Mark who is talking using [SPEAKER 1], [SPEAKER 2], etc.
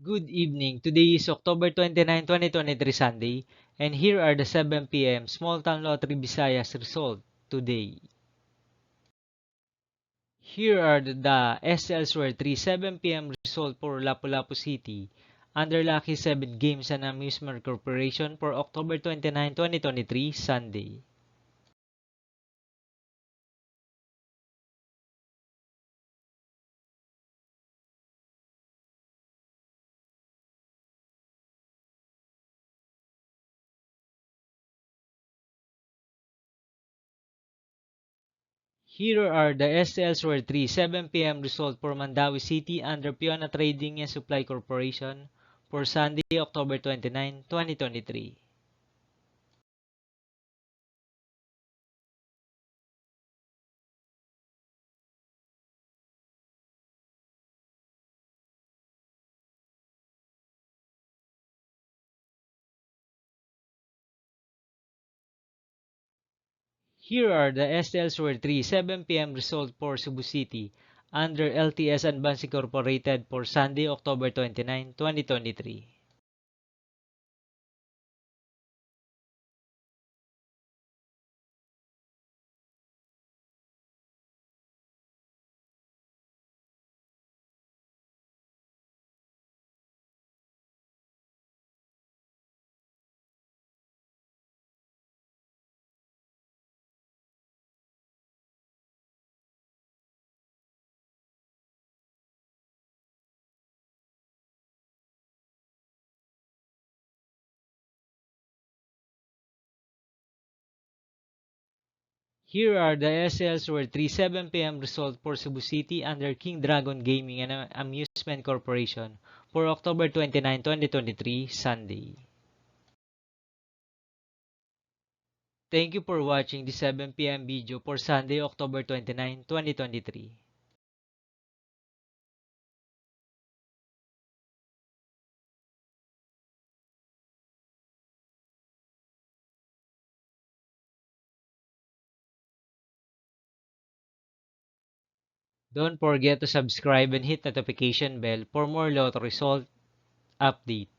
[SPEAKER 1] Good evening. Today is October 29, 2023 Sunday, and here are the 7 p.m. Small Town Lottery Visayas result today. Here are the SLs 3 7 p.m. result for Lapu-Lapu City under Lucky 7 Games and Amusement Corporation for October 29, 2023 Sunday. Here are the SLs 3 7 p.m. result for Mandawi City under Piona Trading and Supply Corporation for Sunday, October 29, 2023. Here are the SLs 3 7 p.m. result for Cebu City under LTS Advanced Incorporated for Sunday, October 29, 2023. Here are the SLs 3 7 p.m. result for Cebu City under King Dragon Gaming and Amusement Corporation for October 29, 2023, Sunday. Thank you for watching the 7 p.m. video for Sunday, October 29, 2023. Don't forget to subscribe and hit notification bell for more lotto result update.